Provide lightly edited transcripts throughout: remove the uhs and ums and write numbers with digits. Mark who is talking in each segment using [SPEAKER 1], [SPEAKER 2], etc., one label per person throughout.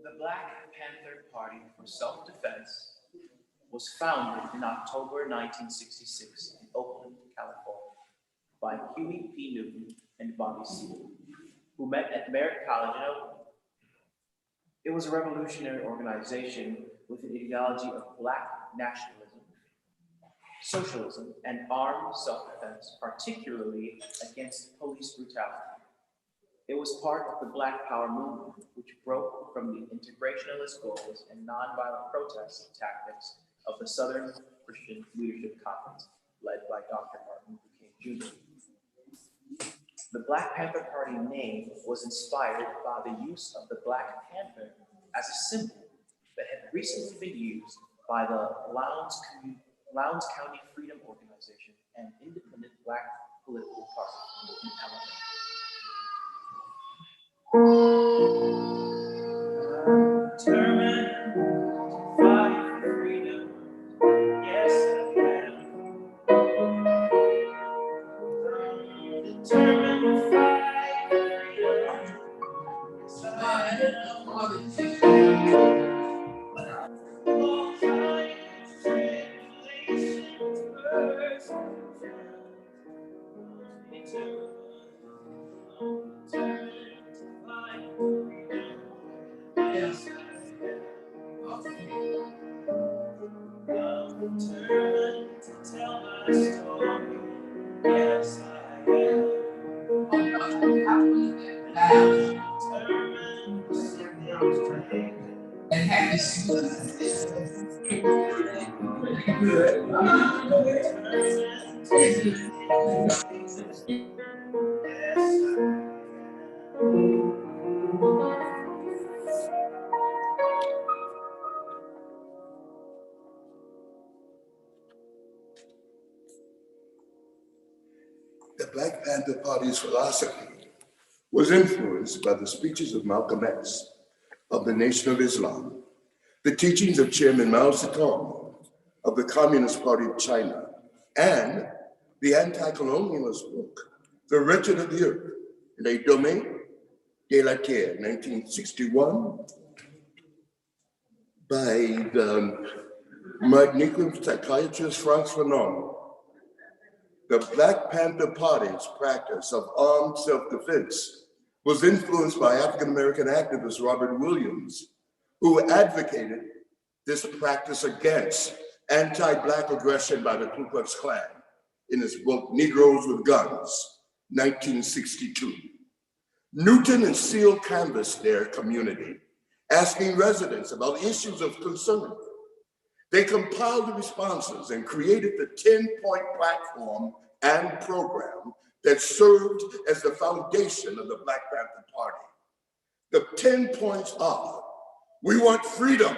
[SPEAKER 1] The Black Panther Party for Self-Defense was founded in October 1966 in Oakland, California, by Huey P. Newton and Bobby Seale, who met at Merritt College in Oakland. It was a revolutionary organization with an ideology of Black nationalism, socialism, and armed self-defense, particularly against police brutality. It was part of the Black Power movement, which broke from the integrationalist goals and nonviolent protest tactics of the Southern Christian Leadership Conference, led by Dr. Martin Luther King Jr. The Black Panther Party name was inspired by the use of the Black Panther as a symbol that had recently been used by the Lowndes County Freedom Organization, an independent Black political party in Alabama. Determined to fight for freedom, yes I am. Determined to fight for freedom, yes I am. All trials, tribulations, births, determined to fight for freedom, yes I am. I'm determined to tell my story. Yes, I am. I'm determined to see things right. And happy students. Pretty good. I'm determined to see things right. Yes, I am.
[SPEAKER 2] The Black Panther Party's philosophy was influenced by the speeches of Malcolm X, of the Nation of Islam, the teachings of Chairman Mao Zedong, of the Communist Party of China, and the anti-colonialist book, The Wretched of the Earth, Les Domaines de la Terre, 1961, by the magnificent psychiatrist Frantz Fanon. The Black Panther Party's practice of armed self-defense was influenced by African-American activist Robert Williams, who advocated this practice against anti-Black aggression by the Ku Klux Klan in his book, Negroes with Guns, 1962. Newton and Seale canvassed their community, asking residents about issues of concern. They compiled the responses and created the 10-point platform and program that served as the foundation of the Black Panther Party. The 10 points are: we want freedom.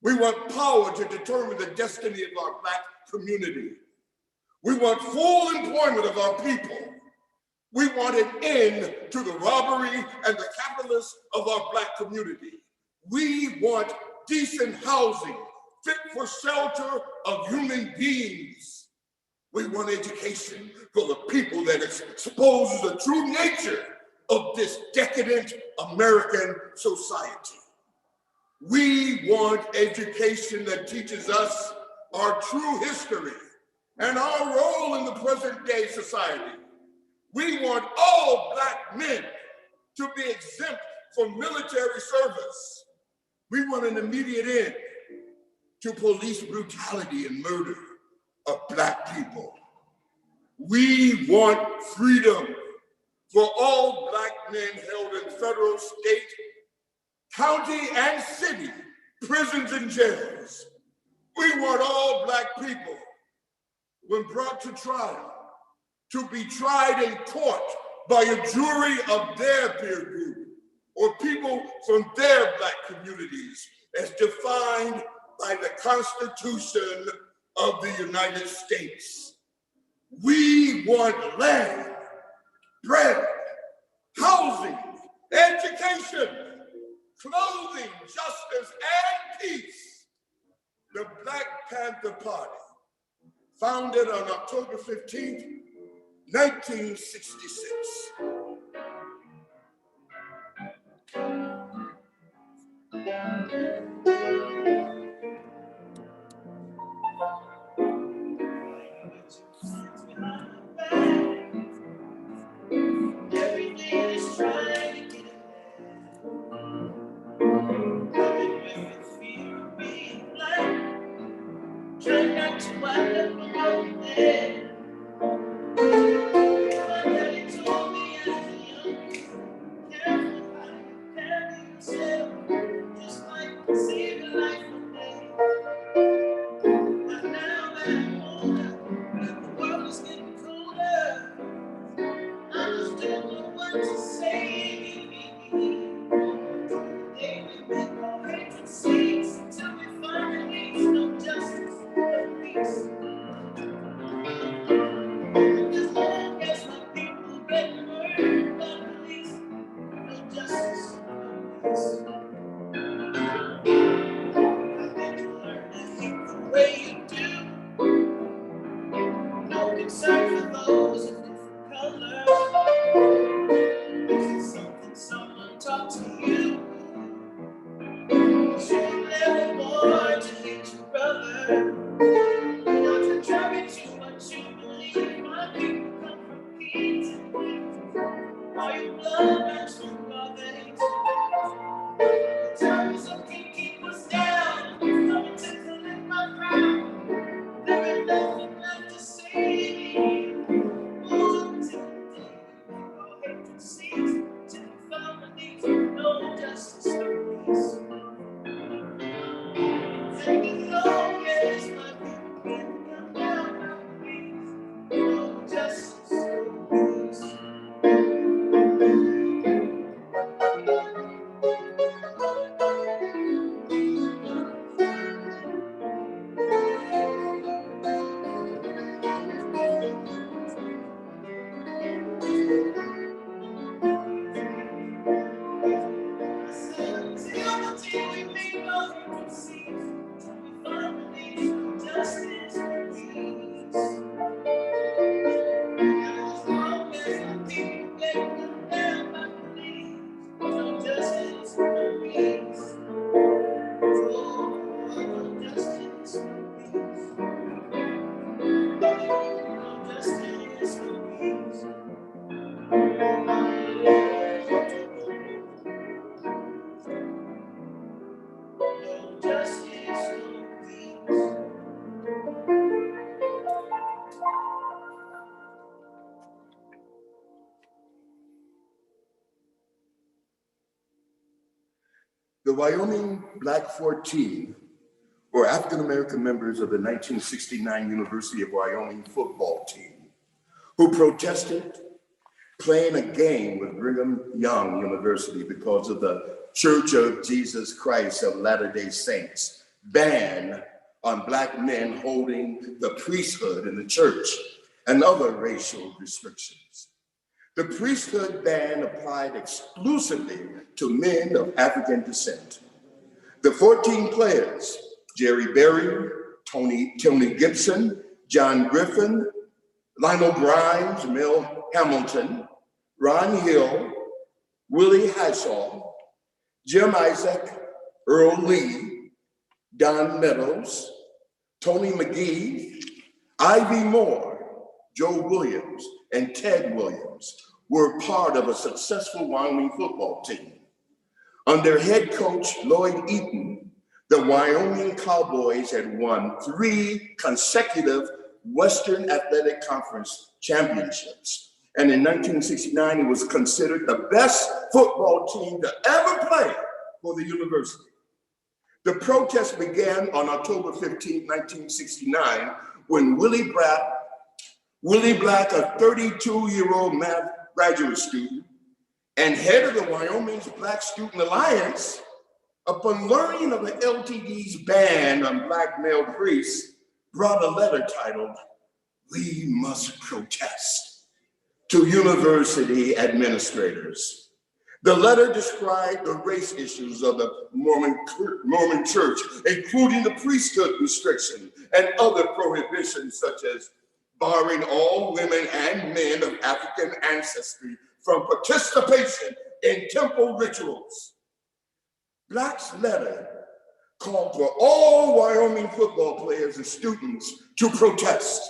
[SPEAKER 2] We want power to determine the destiny of our Black community. We want full employment of our people. We want an end to the robbery and the capitalism of our Black community. We want decent housing, fit for shelter of human beings. We want education for the people that exposes the true nature of this decadent American society. We want education that teaches us our true history and our role in the present day society. We want all Black men to be exempt from military service. We want an immediate end to police brutality and murder of Black people. We want freedom for all Black men held in federal, state, county, and city prisons and jails. We want all Black people, when brought to trial, to be tried in court by a jury of their peer group or people from their Black communities as defined by the Constitution of the United States. We want land, bread, housing, education, clothing, justice, and peace. The Black Panther Party, founded on October 15th, 1966.
[SPEAKER 1] Living with the fear of being black. Try not to wind up alone there. My daddy told me as a young, careful how you carry yourself. Just might save your life one day. But now that I'm older, the world is getting colder. I just don't know what to say. They will make no hatred cease till we finally reach no justice, no peace. As long as my people get murdered by police, no justice, no peace. I had to learn to think the way you do. No concern for those of different colors. Is it something someone taught to you? You're never born to hate your brother. Not to try to what you believe. My people come from kings and queens. All your blood runs from brothers. The terrorism can keep us down. Coming to collect my crown. There is nothing left to say. Oh, till the day your hatred cease. Till we found the needs, no justice, no peace. And as long as my people get come down, no justice, no peace.
[SPEAKER 2] The Wyoming Black 14 were African-American members of the 1969 University of Wyoming football team who protested playing a game with Brigham Young University because of the Church of Jesus Christ of Latter-day Saints ban on Black men holding the priesthood in the church and other racial restrictions. The priesthood ban applied exclusively to men of African descent. The 14 players, Jerry Berry, Tony Gibson, John Griffin, Lionel Grimes, Mel Hamilton, Ron Hill, Willie Highsall, Jim Isaac, Earl Lee, Don Meadows, Tony McGee, Ivy Moore, Joe Williams, and Ted Williams were part of a successful Wyoming football team. Under head coach Lloyd Eaton, the Wyoming Cowboys had won 3 consecutive Western Athletic Conference championships. And in 1969, it was considered the best football team to ever play for the university. The protest began on October 15, 1969, when Willie Black, a 32-year-old math graduate student and head of the Wyoming's Black Student Alliance, upon learning of the LTD's ban on Black male priests, brought a letter titled, "We Must Protest," to university administrators. The letter described the race issues of the Mormon Church, including the priesthood restriction and other prohibitions such as barring all women and men of African ancestry from participation in temple rituals. Black's letter called for all Wyoming football players and students to protest.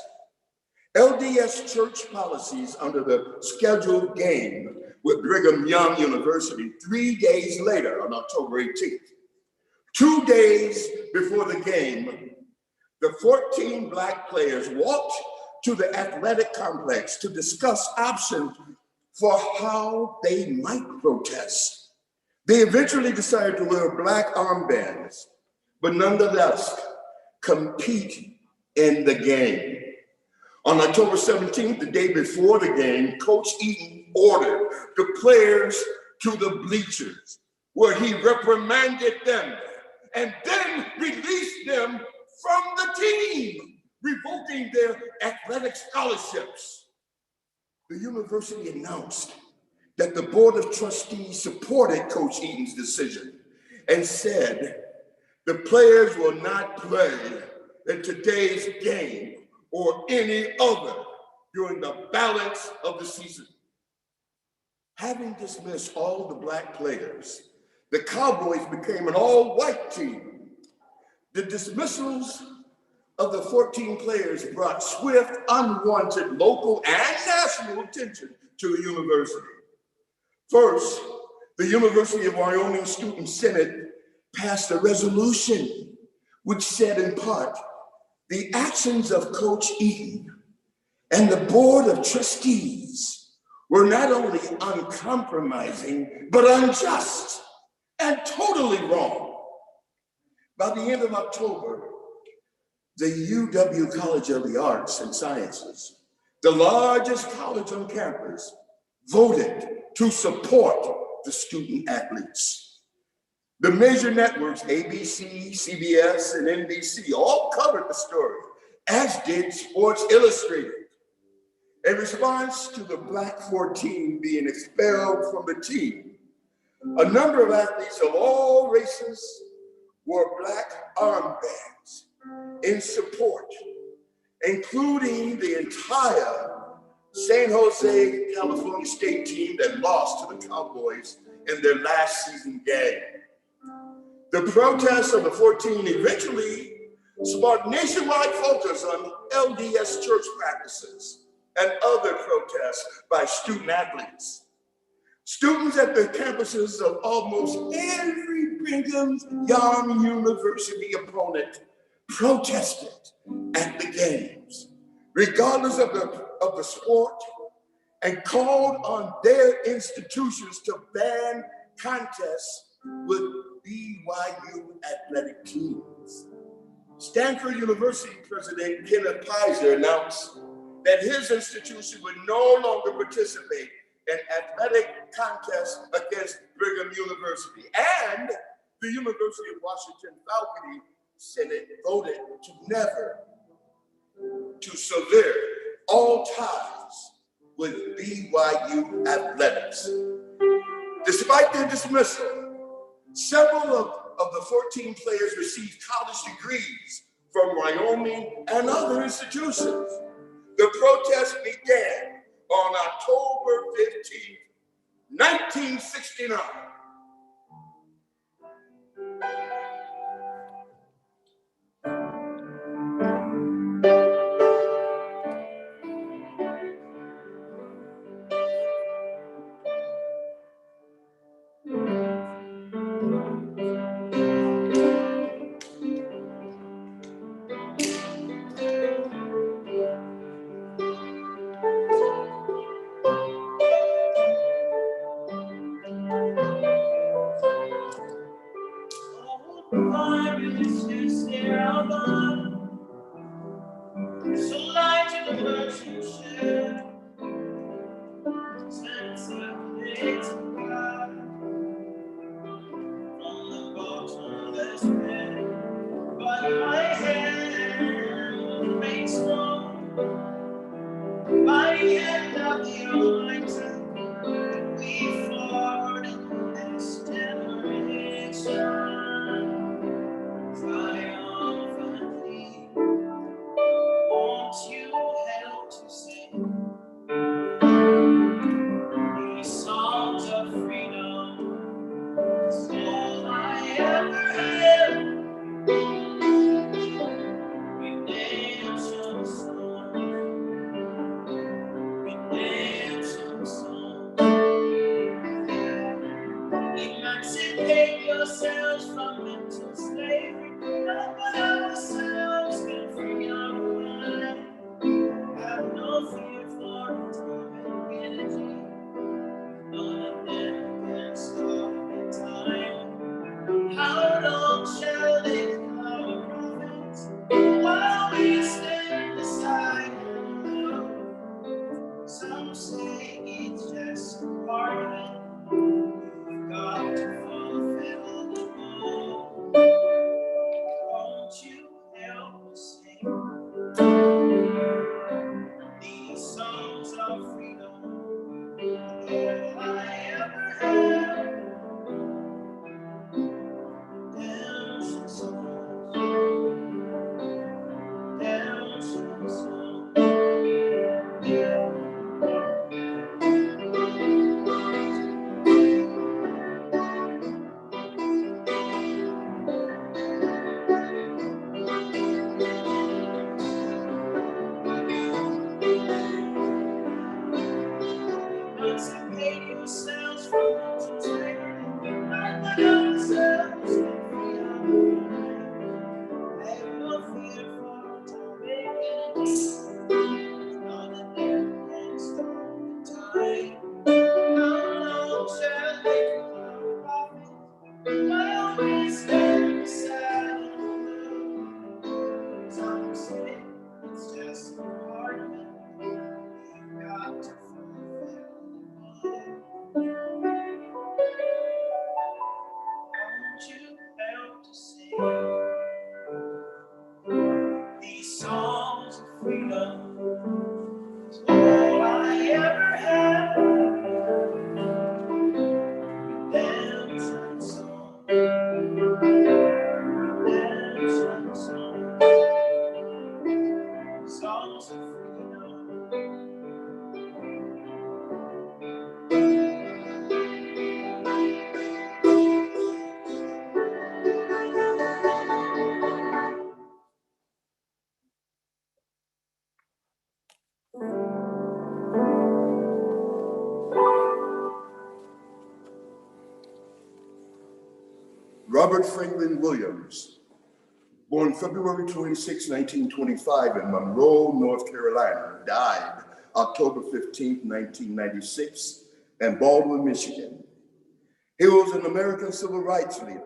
[SPEAKER 2] LDS church policies under the scheduled game with Brigham Young University 3 days later on October 18th. 2 days before the game, the 14 Black players walked to the athletic complex to discuss options for how they might protest. They eventually decided to wear Black armbands, but nonetheless compete in the game. On October 17th, the day before the game, Coach Eaton ordered the players to the bleachers, where he reprimanded them and then released them from the team, revoking their athletic scholarships. The university announced that the Board of Trustees supported Coach Eaton's decision and said the players will not play in today's game or any other during the balance of the season. Having dismissed all the Black players, the Cowboys became an all-white team. The dismissals of the 14 players brought swift, unwanted local and national attention to the university. First, the University of Wyoming Student Senate passed a resolution which said in part, the actions of Coach Eaton and the Board of Trustees were not only uncompromising, but unjust and totally wrong. By the end of October, the UW College of the Arts and Sciences, the largest college on campus, voted to support the student athletes. The major networks, ABC, CBS, and NBC, all covered the story, as did Sports Illustrated. In response to the Black 14 being expelled from the team, a number of athletes of all races wore Black armbands in support, including the entire San Jose, California State team that lost to the Cowboys in their last season game. The protests of the 14 eventually sparked nationwide focus on LDS church practices and other protests by student athletes. Students at the campuses of almost every Brigham Young University opponent protested at the games, regardless of the sport, and called on their institutions to ban contests with BYU athletic teams. Stanford University President Kenneth Pizer announced that his institution would no longer participate in athletic contests against Brigham University, and the University of Washington faculty Senate voted to never to sever all ties with BYU athletics. Despite their dismissal, several of the 14 players received college degrees from Wyoming and other institutions. The protest began on October 15, 1969.
[SPEAKER 1] Emancipate yourselves from mental slavery. Not but ourselves can free our mind. Have no fear for atomic energy. None of them can stop the time. How long shall they our prophets while we stand aside and look? Some say it's just part of it. You've got to fulfill the law. Won't you help us sing these songs of freedom? All I ever had, redemption songs, redemption songs. Emancipate yourselves from mental slavery. Not let ourselves can free our mind. Have no fear for atomic energy. None of them can stop the time. How long shall they kill our prophets while we stand beside and look? Some say it's just a part of it. You've got to fulfill the law. Won't you help to sing these songs of freedom? It's all I ever had. Redemption song, redemption song, songs of freedom.
[SPEAKER 2] Robert Franklin Williams, born February 26, 1925 in Monroe, North Carolina, died October 15, 1996 in Baldwin, Michigan. He was an American civil rights leader,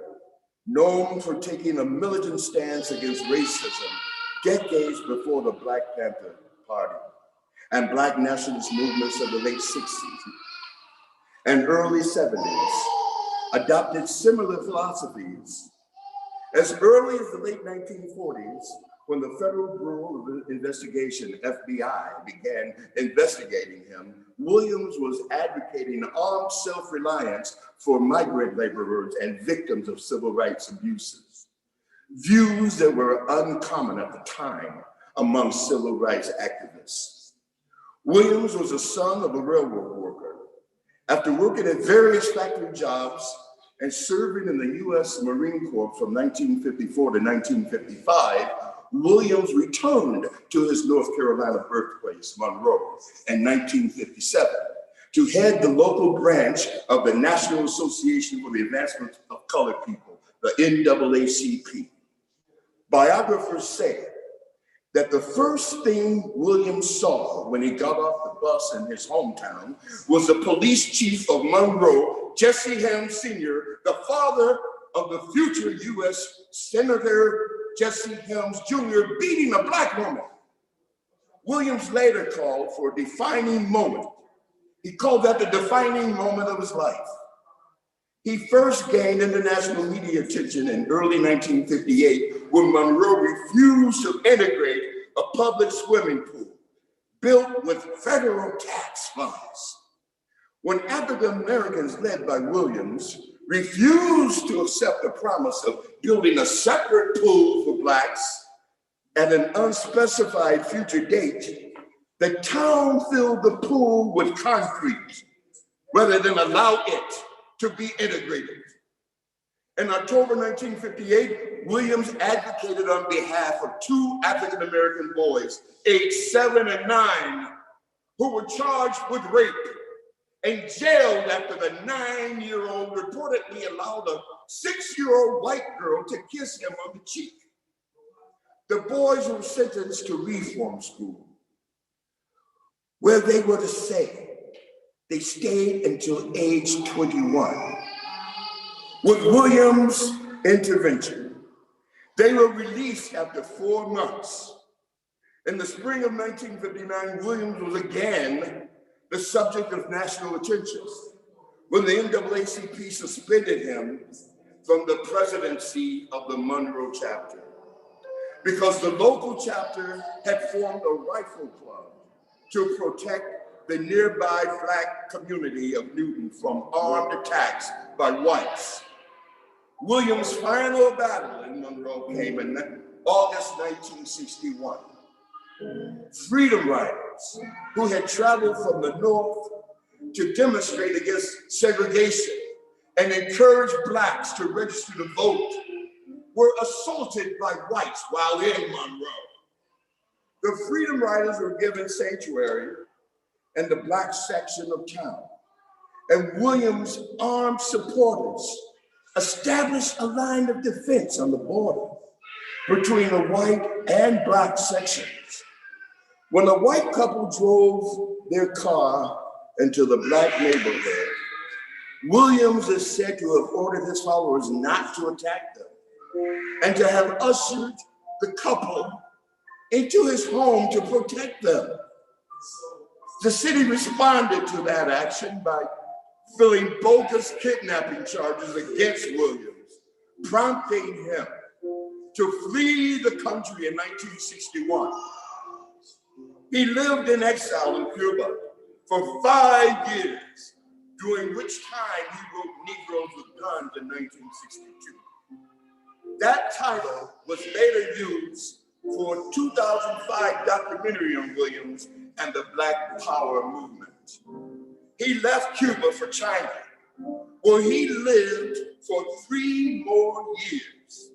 [SPEAKER 2] known for taking a militant stance against racism decades before the Black Panther Party and Black nationalist movements of the late 60s and early 70s, adopted similar philosophies. As early as the late 1940s, when the Federal Bureau of Investigation, FBI, began investigating him, Williams was advocating armed self-reliance for migrant laborers and victims of civil rights abuses, views that were uncommon at the time among civil rights activists. Williams was the son of a railroad worker. After working at various factory jobs and serving in the U.S. Marine Corps from 1954 to 1955, Williams returned to his North Carolina birthplace, Monroe, in 1957 to head the local branch of the National Association for the Advancement of Colored People, the NAACP. Biographers say that the first thing Williams saw when he got off the bus in his hometown was the police chief of Monroe, Jesse Helms Sr., the father of the future U.S. Senator Jesse Helms Jr., beating a Black woman. Williams later called for a defining moment. He called that the defining moment of his life. He first gained international media attention in early 1958 when Monroe refused to integrate a public swimming pool built with federal tax funds. When African Americans led by Williams refused to accept the promise of building a separate pool for Blacks at an unspecified future date, the town filled the pool with concrete rather than allow it to be integrated. In October 1958, Williams advocated on behalf of two African-American boys, aged 7 and 9, who were charged with rape and jailed after the 9-year-old reportedly allowed a 6-year-old white girl to kiss him on the cheek. The boys were sentenced to reform school, where they were to stay. They stayed until age 21. With Williams' intervention, they were released after 4 months. In the spring of 1959, Williams was again the subject of national attention when the NAACP suspended him from the presidency of the Monroe chapter because the local chapter had formed a rifle club to protect the nearby Black community of Newton from armed attacks by whites. Williams' final battle in Monroe came in August 1961. Freedom riders who had traveled from the north to demonstrate against segregation and encourage Blacks to register to vote were assaulted by whites while in Monroe. The Freedom Riders were given sanctuary in the Black section of town, and Williams' armed supporters established a line of defense on the border between the white and Black sections. When a white couple drove their car into the Black neighborhood, Williams is said to have ordered his followers not to attack them and to have ushered the couple into his home to protect them. The city responded to that action by filing bogus kidnapping charges against Williams, prompting him to flee the country in 1961. He lived in exile in Cuba for 5 years, during which time he wrote Negroes with Guns in 1962. That title was later used for a 2005 documentary on Williams and the Black Power movement. He left Cuba for China, where he lived for 3 more years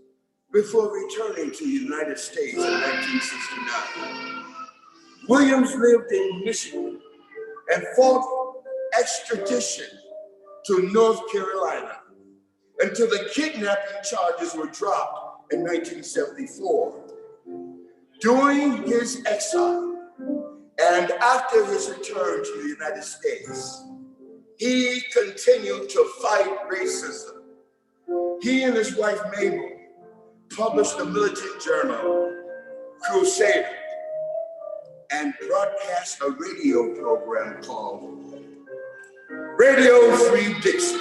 [SPEAKER 2] before returning to the United States in 1969. Williams lived in Michigan and fought extradition to North Carolina until the kidnapping charges were dropped in 1974. During his exile and after his return to the United States, he continued to fight racism. He and his wife Mabel published the militant journal Crusader and broadcast a radio program called Radio Free Dixie.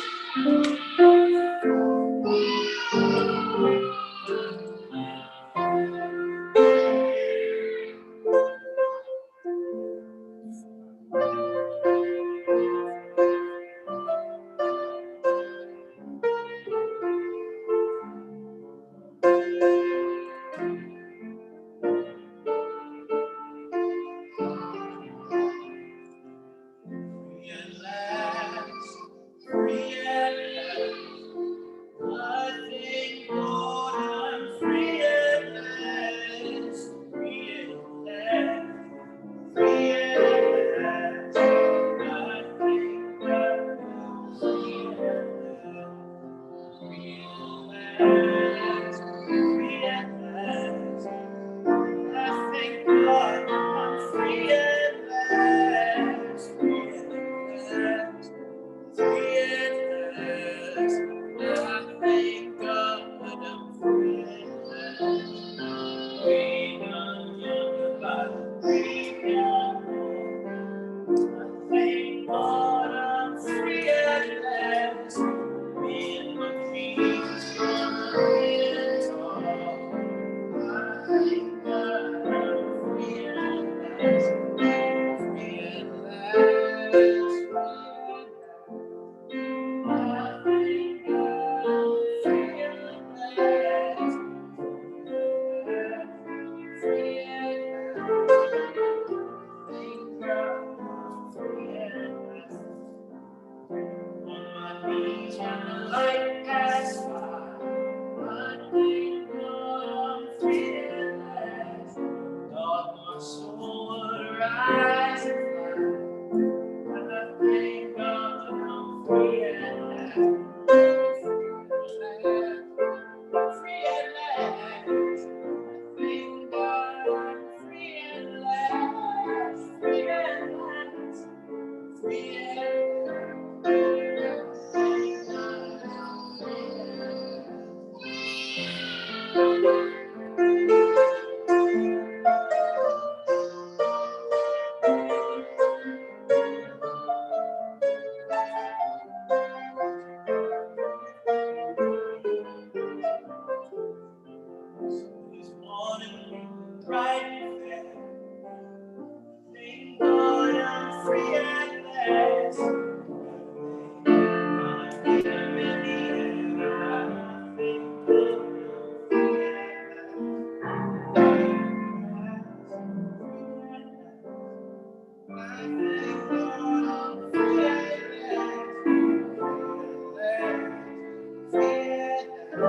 [SPEAKER 1] John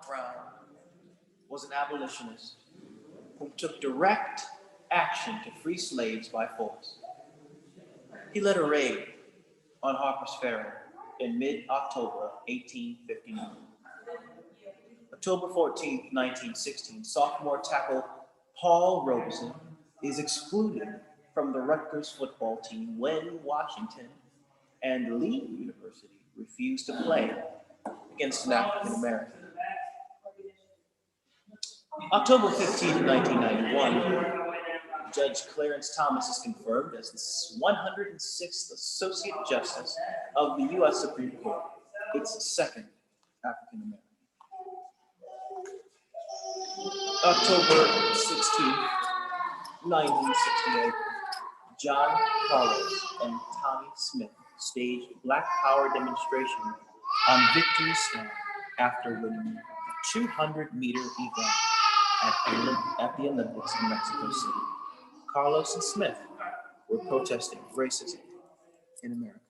[SPEAKER 1] Brown was an abolitionist who took direct action to free slaves by force. He led a raid on Harper's Ferry in mid-October 1859. October 14, 1916, sophomore tackle Paul Robeson is excluded from the Rutgers football team when Washington and Lee University refused to play against an African American. October 15, 1991, Judge Clarence Thomas is confirmed as the 106th Associate Justice of the U.S. Supreme Court, its second African American. October 16, 1968, John Carlos and Tommy Smith staged a Black Power demonstration on Victory Stand after winning a 200-meter event at the Olympics in Mexico City. Carlos and Smith were protesting racism in America.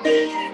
[SPEAKER 3] Thank you.